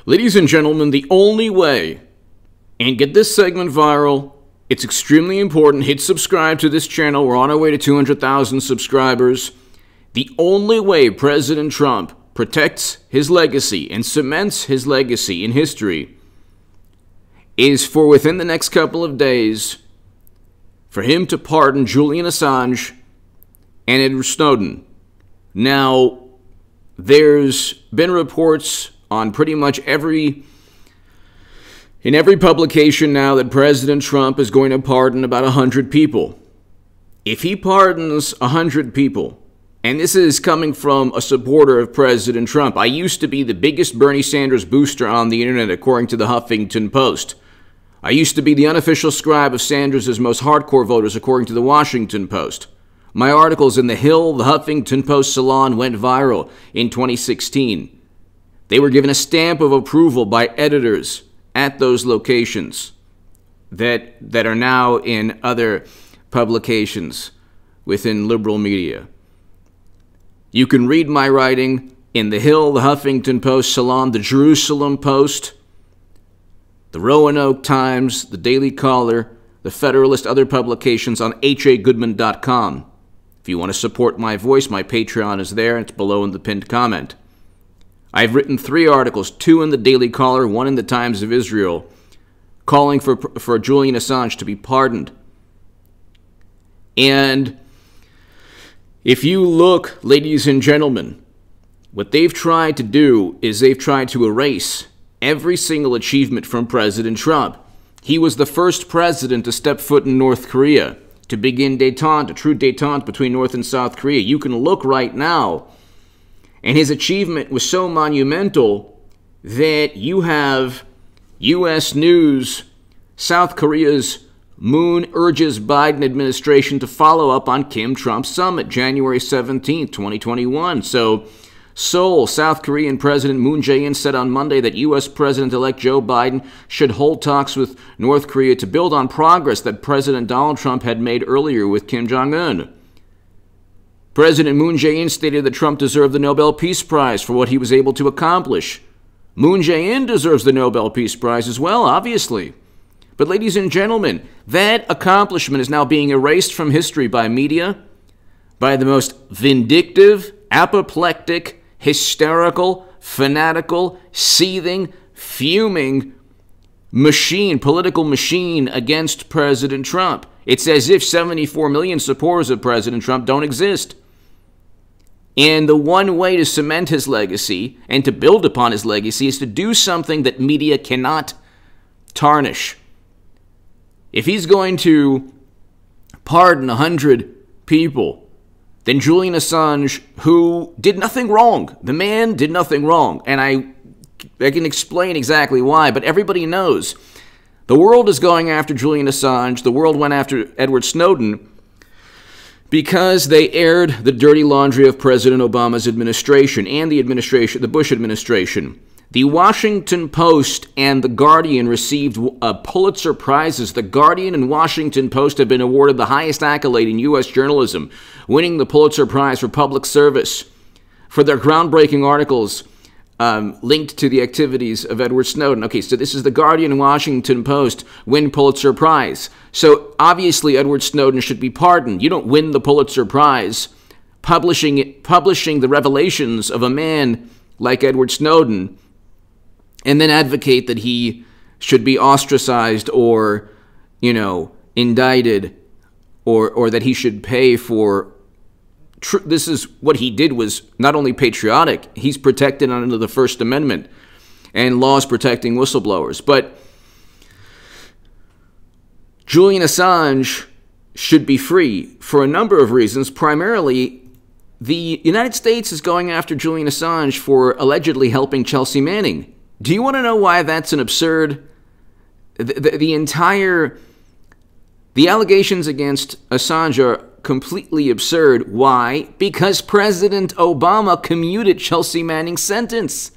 Ladies and gentlemen, the only way, and get this segment viral, it's extremely important, hit subscribe to this channel, we're on our way to 200,000 subscribers. The only way President Trump protects his legacy and cements his legacy in history is for within the next couple of days for him to pardon Julian Assange and Edward Snowden. Now, there's been reports on pretty much in every publication now that President Trump is going to pardon about 100 people. If he pardons 100 people, and this is coming from a supporter of President Trump. I used to be the biggest Bernie Sanders booster on the internet, according to the Huffington Post. I used to be the unofficial scribe of Sanders' most hardcore voters, according to the Washington Post. My articles in The Hill, the Huffington Post Salon went viral in 2016. They were given a stamp of approval by editors at those locations that are now in other publications within liberal media. You can read my writing in The Hill, the Huffington Post Salon, the Jerusalem Post, the Roanoke Times, the Daily Caller, the Federalist, other publications on hagoodman.com. If you want to support my voice, my Patreon is there. It's below in the pinned comment. I've written 3 articles, 2 in the Daily Caller, 1 in the Times of Israel, calling for Julian Assange to be pardoned. And if you look, ladies and gentlemen, what they've tried to do is they've tried to erase every single achievement from President Trump. He was the first president to step foot in North Korea, to begin détente, a true détente between North and South Korea. You can look right now, and his achievement was so monumental that you have U.S. News, South Korea's Moon urges Biden administration to follow up on Kim Trump's summit, January 17, 2021. So, Seoul, South Korean President Moon Jae-in said on Monday that U.S. President-elect Joe Biden should hold talks with North Korea to build on progress that President Donald Trump had made earlier with Kim Jong-un. President Moon Jae-in stated that Trump deserved the Nobel Peace Prize for what he was able to accomplish. Moon Jae-in deserves the Nobel Peace Prize as well, obviously. But ladies and gentlemen, that accomplishment is now being erased from history by media, by the most vindictive, apoplectic, hysterical, fanatical, seething, fuming machine, political machine against President Trump. It's as if 74 million supporters of President Trump don't exist. And the one way to cement his legacy and to build upon his legacy is to do something that media cannot tarnish. If he's going to pardon 100 people, then Julian Assange, who did nothing wrong, the man did nothing wrong, and I can explain exactly why, but everybody knows. The world is going after Julian Assange. The world went after Edward Snowden because they aired the dirty laundry of President Obama's administration and the Bush administration. The Washington Post and The Guardian received Pulitzer Prizes. The Guardian and Washington Post have been awarded the highest accolade in U.S. journalism, winning the Pulitzer Prize for public service for their groundbreaking articles linked to the activities of Edward Snowden. Okay, so this is The Guardian and Washington Post win Pulitzer Prize. So obviously Edward Snowden should be pardoned. You don't win the Pulitzer Prize publishing the revelations of a man like Edward Snowden and then advocate that he should be ostracized or, indicted or that he should pay for. This is what he did was not only patriotic, he's protected under the First Amendment and laws protecting whistleblowers. But Julian Assange should be free for a number of reasons. Primarily, the United States is going after Julian Assange for allegedly helping Chelsea Manning. Do you want to know why that's an absurd? The allegations against Assange are completely absurd. Why? Because President Obama commuted Chelsea Manning's sentence.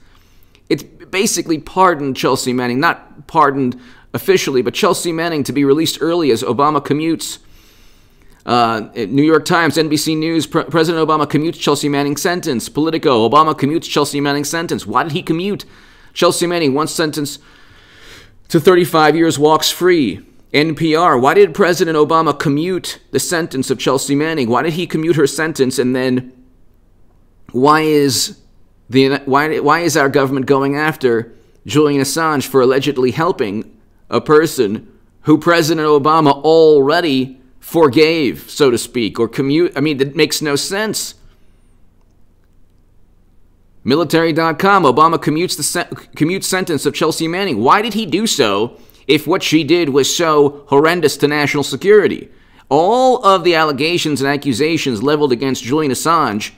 It's basically pardoned Chelsea Manning, not pardoned officially, but Chelsea Manning to be released early as Obama commutes. New York Times, NBC News, President Obama commutes Chelsea Manning's sentence. Politico, Obama commutes Chelsea Manning's sentence. Why did he commute Chelsea Manning, once sentenced to 35 years, walks free. NPR, why did President Obama commute the sentence of Chelsea Manning? Why did he commute her sentence? And then why is our government going after Julian Assange for allegedly helping a person who President Obama already forgave, so to speak, or commute? I mean, that makes no sense. Military.com, Obama commutes sentence of Chelsea Manning. Why did he do so if what she did was so horrendous to national security? All of the allegations and accusations leveled against Julian Assange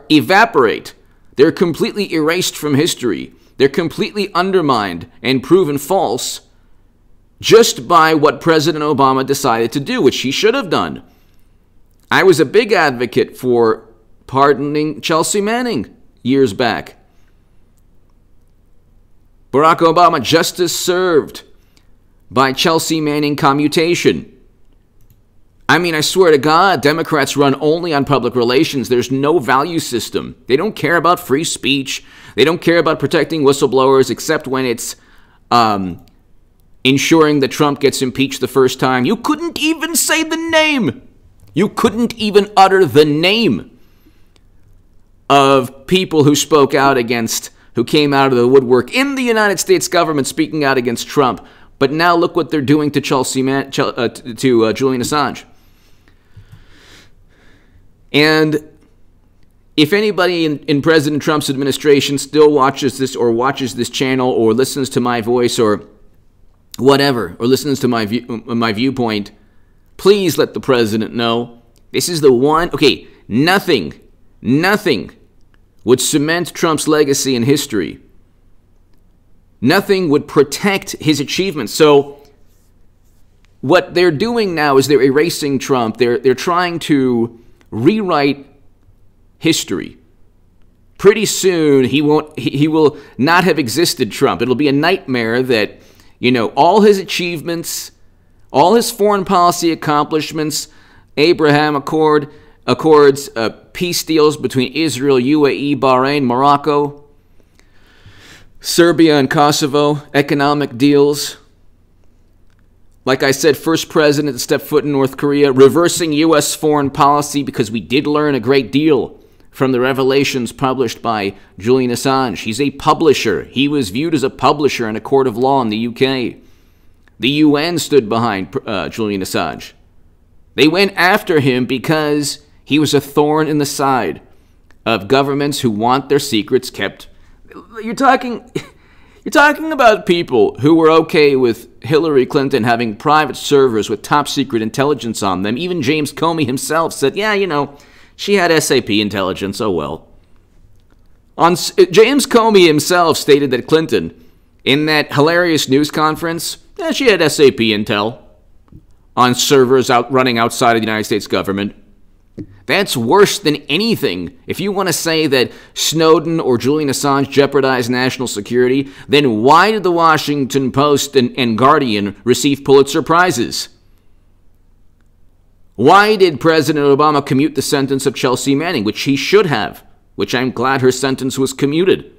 evaporate. They're completely erased from history. They're completely undermined and proven false just by what President Obama decided to do, which he should have done. I was a big advocate for pardoning Chelsea Manning years back. Barack Obama, justice served by Chelsea Manning commutation. I mean, I swear to God, Democrats run only on public relations. There's no value system. They don't care about free speech. They don't care about protecting whistleblowers, except when it's ensuring that Trump gets impeached the first time. You couldn't even say the name. You couldn't even utter the name of people who spoke out against, who came out of the woodwork in the United States government speaking out against Trump. But now look what they're doing to Julian Assange. And if anybody in President Trump's administration still watches this or watches this channel or listens to my voice or whatever, or listens to my viewpoint, please let the president know. This is the one. Okay, nothing would cement Trump's legacy in history. Nothing would protect his achievements. So what they're doing now is they're erasing Trump. They're trying to rewrite history. Pretty soon he will not have existed, Trump. It'll be a nightmare that, all his achievements, all his foreign policy accomplishments, Abraham Accords, peace deals between Israel, UAE, Bahrain, Morocco, Serbia and Kosovo, economic deals. Like I said, first president to step foot in North Korea, reversing U.S. foreign policy, because we did learn a great deal from the revelations published by Julian Assange. He's a publisher. He was viewed as a publisher in a court of law in the UK. The UN stood behind Julian Assange. They went after him because he was a thorn in the side of governments who want their secrets kept. You're talking about people who were okay with Hillary Clinton having private servers with top secret intelligence on them. Even James Comey himself said, yeah, she had SAP intelligence, oh well. James Comey himself stated that Clinton, in that hilarious news conference, she had SAP intel on servers running outside of the United States government. That's worse than anything. If you want to say that Snowden or Julian Assange jeopardized national security, then why did the Washington Post and Guardian receive Pulitzer Prizes? Why did President Obama commute the sentence of Chelsea Manning, which he should have, which I'm glad her sentence was commuted?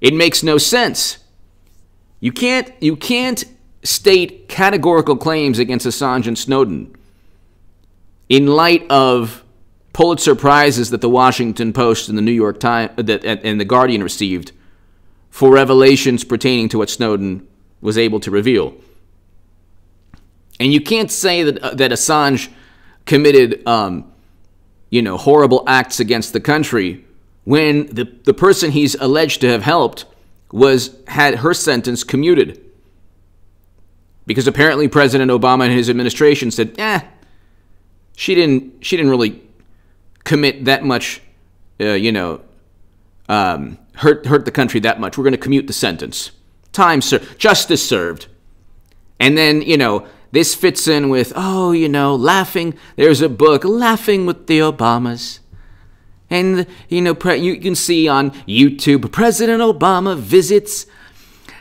It makes no sense. You can't state categorical claims against Assange and Snowden in light of Pulitzer Prizes that the Washington Post and the New York Times and the Guardian received for revelations pertaining to what Snowden was able to reveal. And you can't say that Assange committed, horrible acts against the country when the person he's alleged to have helped had her sentence commuted. Because apparently President Obama and his administration said, she didn't really commit that much, hurt the country that much. We're going to commute the sentence. Time served, justice served. And then, this fits in with, laughing. There's a book, Laughing with the Obamas. And, you can see on YouTube, President Obama visits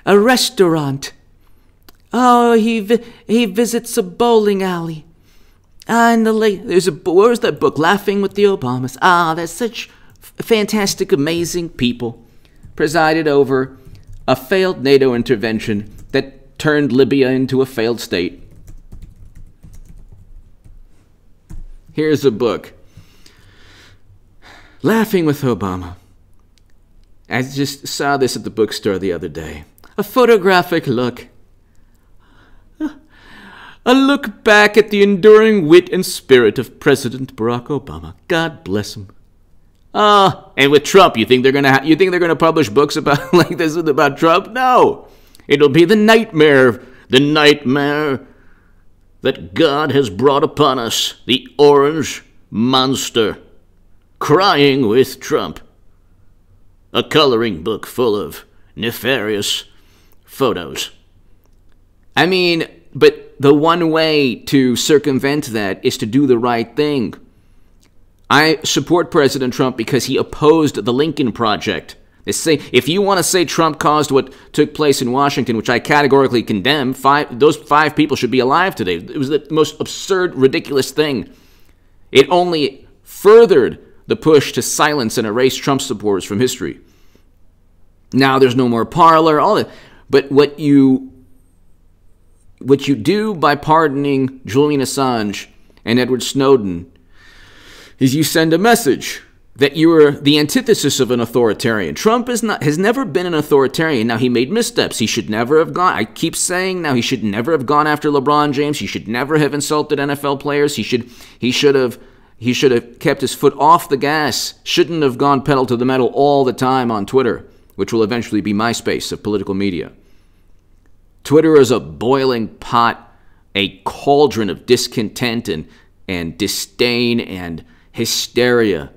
a restaurant. Oh, he visits a bowling alley. And where's that book, Laughing with the Obamas? They're such fantastic, amazing people. presided over a failed NATO intervention that turned Libya into a failed state. Here's a book, Laughing with Obama. I just saw this at the bookstore the other day. A photographic look. A look back at the enduring wit and spirit of President Barack Obama. God bless him. And with Trump, you think they're gonna publish books about like this about Trump? No, it'll be the nightmare that God has brought upon us, the orange monster, crying with Trump. A coloring book full of nefarious photos. I mean, but the one way to circumvent that is to do the right thing. I support President Trump because he opposed the Lincoln Project. They say, if you want to say Trump caused what took place in Washington, which I categorically condemn, those 5 people should be alive today. It was the most absurd, ridiculous thing. It only furthered the push to silence and erase Trump supporters from history. Now there's no more parlor, all that. But what you do by pardoning Julian Assange and Edward Snowden is you send a message that you are the antithesis of an authoritarian. Trump has never been an authoritarian. Now, he made missteps. He should never have gone. I keep saying now he should never have gone after LeBron James. He should never have insulted NFL players. He should have kept his foot off the gas. Shouldn't have gone pedal to the metal all the time on Twitter, which will eventually be MySpace of political media. Twitter is a boiling pot, a cauldron of discontent and disdain and hysteria.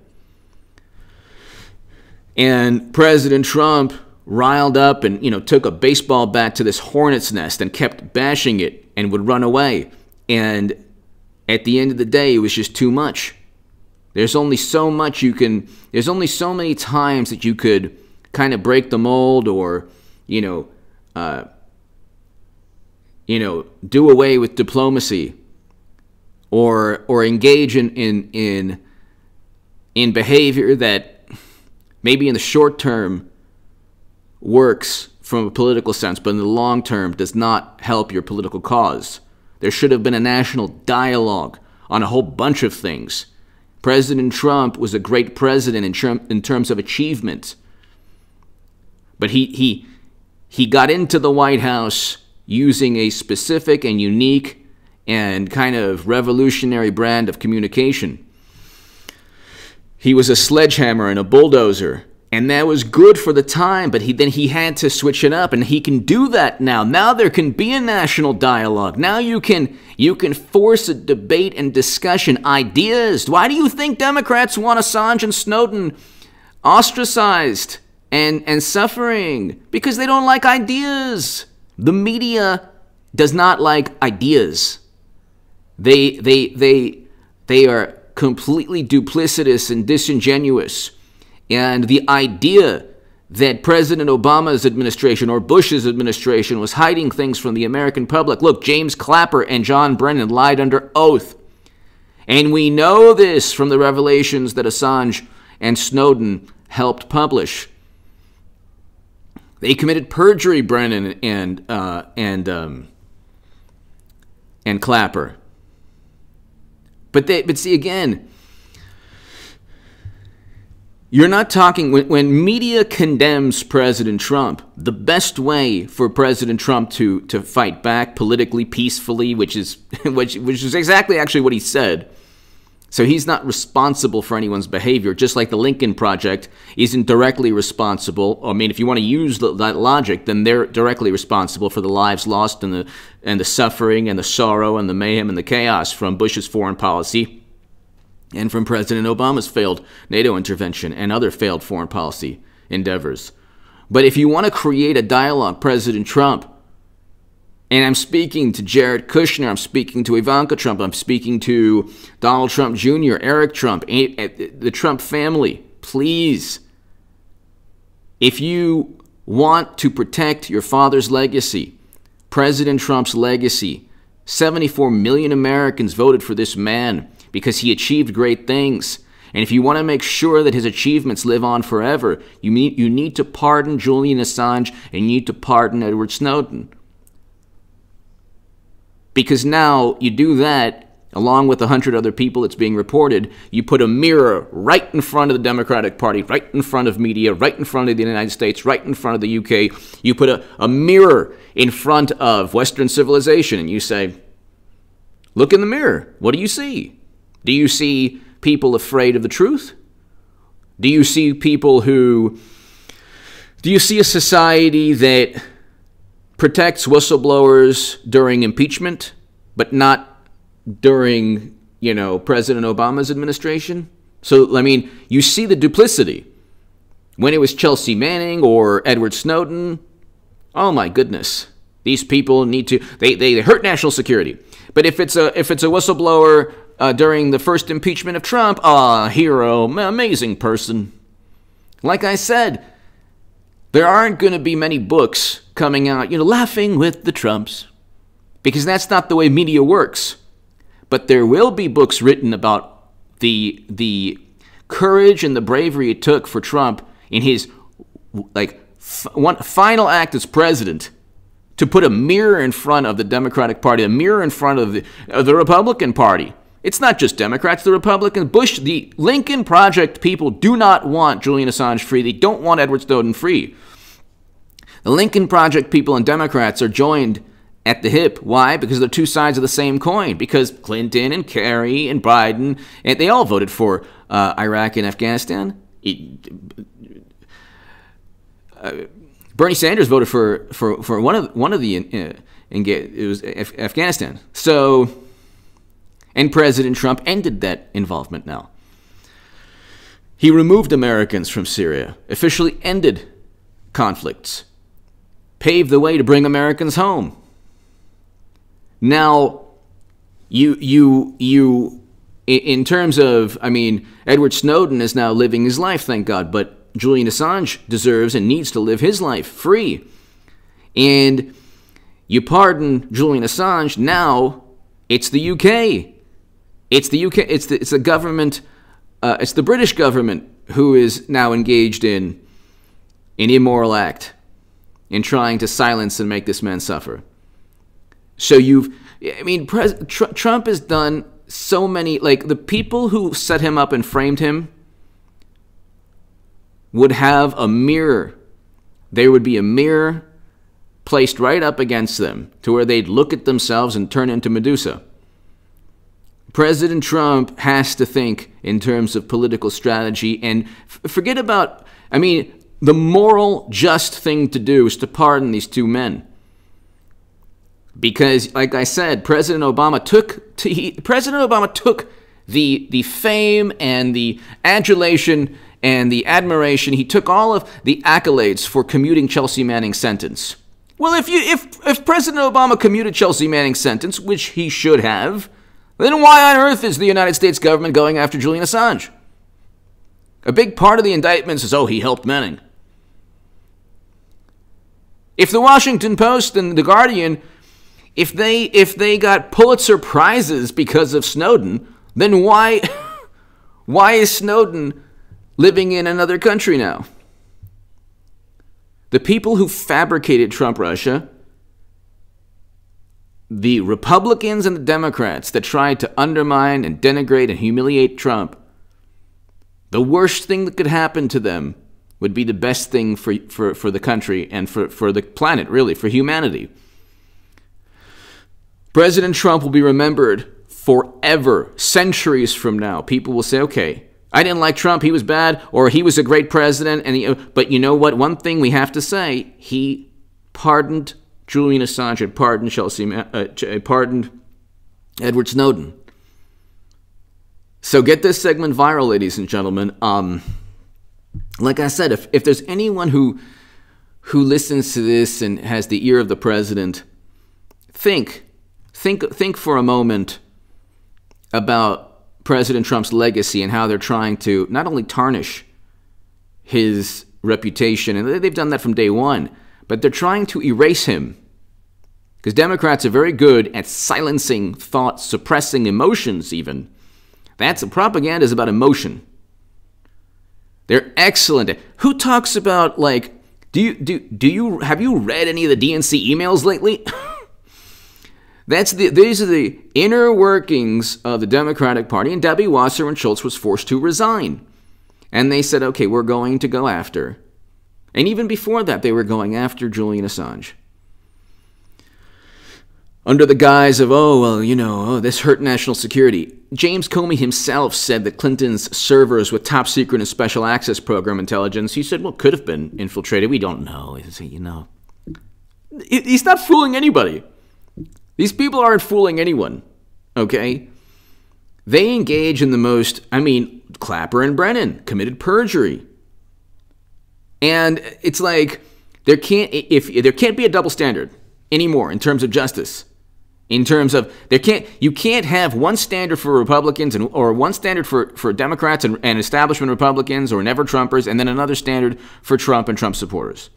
And President Trump riled up and, took a baseball bat to this hornet's nest and kept bashing it and would run away. And at the end of the day, it was just too much. There's only so many times that you could kind of break the mold or, do away with diplomacy or engage in behavior that maybe in the short term works from a political sense, but in the long term does not help your political cause. There should have been a national dialogue on a whole bunch of things. President Trump was a great president in terms of achievement, but he got into the White House using a specific and unique and kind of revolutionary brand of communication. He was a sledgehammer and a bulldozer, and that was good for the time, but he had to switch it up, and he can do that now. Now there can be a national dialogue. Now you can force a debate and discussion, ideas. Why do you think Democrats want Assange and Snowden ostracized and suffering? Because they don't like ideas. The media does not like ideas. They are completely duplicitous and disingenuous. And the idea that President Obama's administration or Bush's administration was hiding things from the American public. Look, James Clapper and John Brennan lied under oath. And we know this from the revelations that Assange and Snowden helped publish. They committed perjury, Brennan and Clapper. But see, again, you're not talking, when media condemns President Trump, the best way for President Trump to fight back politically, peacefully, which is exactly actually what he said. So he's not responsible for anyone's behavior, just like the Lincoln Project isn't directly responsible. I mean, if you want to use that logic, then they're directly responsible for the lives lost and the suffering and the sorrow and the mayhem and the chaos from Bush's foreign policy and from President Obama's failed NATO intervention and other failed foreign policy endeavors. But if you want to create a dialogue, President Trump, and I'm speaking to Jared Kushner, I'm speaking to Ivanka Trump, I'm speaking to Donald Trump Jr., Eric Trump, the Trump family, please, if you want to protect your father's legacy, President Trump's legacy, 74 million Americans voted for this man because he achieved great things. And if you want to make sure that his achievements live on forever, you need to pardon Julian Assange and you need to pardon Edward Snowden. Because now you do that, along with 100 other people, it's being reported, you put a mirror right in front of the Democratic Party, right in front of media, right in front of the United States, right in front of the UK. You put a mirror in front of Western civilization and you say, look in the mirror. What do you see? Do you see people afraid of the truth? Do you see a society that protects whistleblowers during impeachment, but not during, President Obama's administration? So, you see the duplicity. When it was Chelsea Manning or Edward Snowden, oh my goodness, these people need to, they hurt national security. But if it's a whistleblower during the first impeachment of Trump, hero, amazing person. Like I said, there aren't going to be many books coming out, laughing with the Trumps, because that's not the way media works. But there will be books written about the courage and the bravery it took for Trump in his one final act as president to put a mirror in front of the Democratic Party, a mirror in front of the Republican Party. It's not just Democrats, the Republicans. Bush, the Lincoln Project people do not want Julian Assange free. They don't want Edward Snowden free. The Lincoln Project people and Democrats are joined at the hip. Why? Because they're two sides of the same coin. Because Clinton and Kerry and Biden, and they all voted for Iraq and Afghanistan. Bernie Sanders voted for one of the it was Afghanistan. So, and President Trump ended that involvement now. He removed Americans from Syria, officially ended conflicts, paved the way to bring Americans home. Now, in terms of, Edward Snowden is now living his life, thank God, but Julian Assange deserves and needs to live his life free. And you pardon Julian Assange, now it's the UK. It's the UK, it's the government, it's the British government who is now engaged in an immoral act in trying to silence and make this man suffer. So Trump has done so many, the people who set him up and framed him would have a mirror. There would be a mirror placed right up against them to where they'd look at themselves and turn into Medusa. President Trump has to think in terms of political strategy and forget about, the moral, just thing to do is to pardon these two men. Because, like I said, President Obama took the fame and the adulation and the admiration. He took all of the accolades for commuting Chelsea Manning's sentence. Well, if President Obama commuted Chelsea Manning's sentence, which he should have, then why on earth is the United States government going after Julian Assange? A big part of the indictment says, he helped Manning. If the Washington Post and the Guardian, if they got Pulitzer Prizes because of Snowden, then why is Snowden living in another country now? The people who fabricated Trump Russia, the Republicans and the Democrats that tried to undermine and denigrate and humiliate Trump, the worst thing that could happen to them would be the best thing for the country and for the planet, really, for humanity. President Trump will be remembered forever, centuries from now. People will say, okay, I didn't like Trump, he was bad, or he was a great president, but you know what? One thing we have to say, he pardoned Julian Assange and pardoned Edward Snowden. So get this segment viral, ladies and gentlemen. Like I said, if there's anyone who listens to this and has the ear of the president, think for a moment about President Trump's legacy and how they're trying to not only tarnish his reputation, and they've done that from day one, but they're trying to erase him. Because Democrats are very good at silencing thoughts, suppressing emotions even. Propaganda is about emotion. They're excellent. Who talks about, like, have you read any of the DNC emails lately? These are the inner workings of the Democratic Party, and Debbie Wasserman Schultz was forced to resign. And they said, okay, we're going to go after. And even before that, they were going after Julian Assange. Under the guise of, this hurt national security. James Comey himself said that Clinton's servers with top secret and special access program intelligence, he said, well, could have been infiltrated. We don't know. He's not fooling anybody. These people aren't fooling anyone, okay? They engage in the most, Clapper and Brennan committed perjury. And it's like, there can't be a double standard anymore in terms of justice. In terms of, you can't have one standard for Republicans or one standard for Democrats and establishment Republicans or never-Trumpers, and then another standard for Trump and Trump supporters.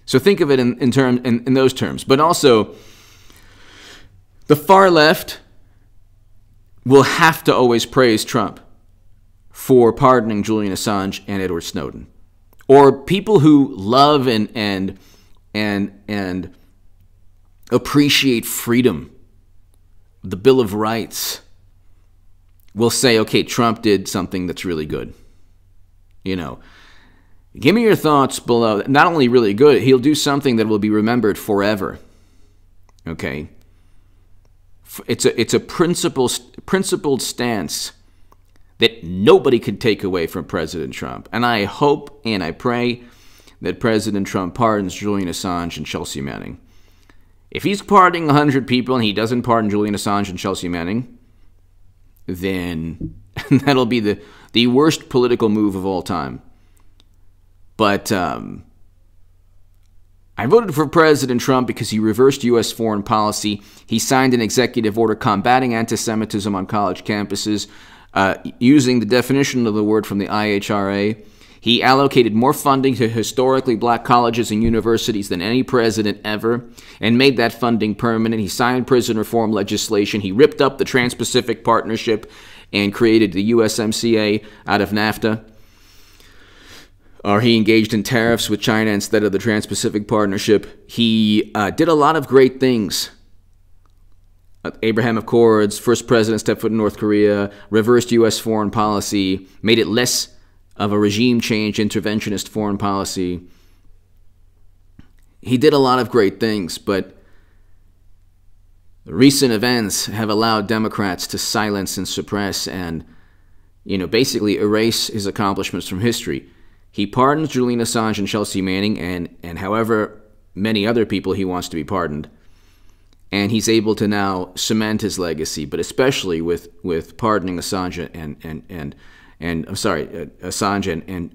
So think of it in those terms. But also, the far left will have to always praise Trump for pardoning Julian Assange and Edward Snowden. Or people who love and appreciate freedom, the Bill of Rights, will say, okay, Trump did something that's really good. Give me your thoughts below. Not only really good, he'll do something that will be remembered forever. Okay? It's a principled stance that nobody can take away from President Trump. And I hope and I pray that President Trump pardons Julian Assange and Chelsea Manning. If he's pardoning 100 people and he doesn't pardon Julian Assange and Chelsea Manning, then that'll be the worst political move of all time. But I voted for President Trump because he reversed U.S. foreign policy. He signed an executive order combating anti-Semitism on college campuses, using the definition of the word from the IHRA. He allocated more funding to historically black colleges and universities than any president ever, and made that funding permanent. He signed prison reform legislation. He ripped up the Trans-Pacific Partnership and created the USMCA out of NAFTA. Or he engaged in tariffs with China instead of the Trans-Pacific Partnership. He did a lot of great things. Abraham Accords, first president stepped foot in North Korea, reversed U.S. foreign policy, made it less of a regime change, interventionist foreign policy. He did a lot of great things, but recent events have allowed Democrats to silence and suppress and, basically erase his accomplishments from history. He pardons Julian Assange and Chelsea Manning and however many other people he wants to be pardoned. And he's able to now cement his legacy, but especially with pardoning Assange Assange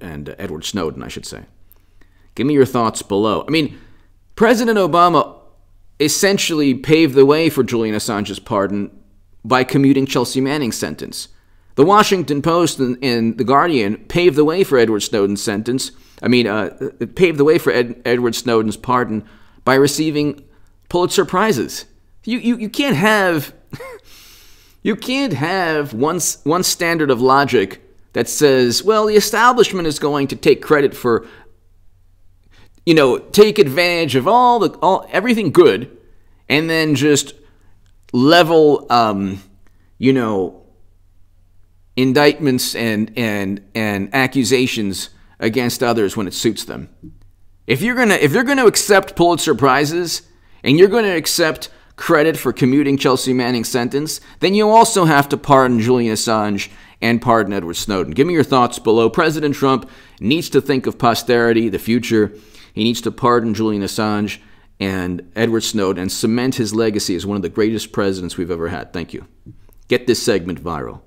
and Edward Snowden, I should say. Give me your thoughts below. President Obama essentially paved the way for Julian Assange's pardon by commuting Chelsea Manning's sentence. The Washington Post and The Guardian paved the way for Edward Snowden's sentence. Paved the way for Edward Snowden's pardon by receiving Pulitzer Prizes. You can't have one standard of logic that says, well, the establishment is going to take credit for, take advantage of everything good, and then just level, indictments and accusations against others when it suits them. If you're gonna accept Pulitzer Prizes and you're going to accept credit for commuting Chelsea Manning's sentence, then you also have to pardon Julian Assange and pardon Edward Snowden. Give me your thoughts below. President Trump needs to think of posterity, the future. He needs to pardon Julian Assange and Edward Snowden and cement his legacy as one of the greatest presidents we've ever had. Thank you. Get this segment viral.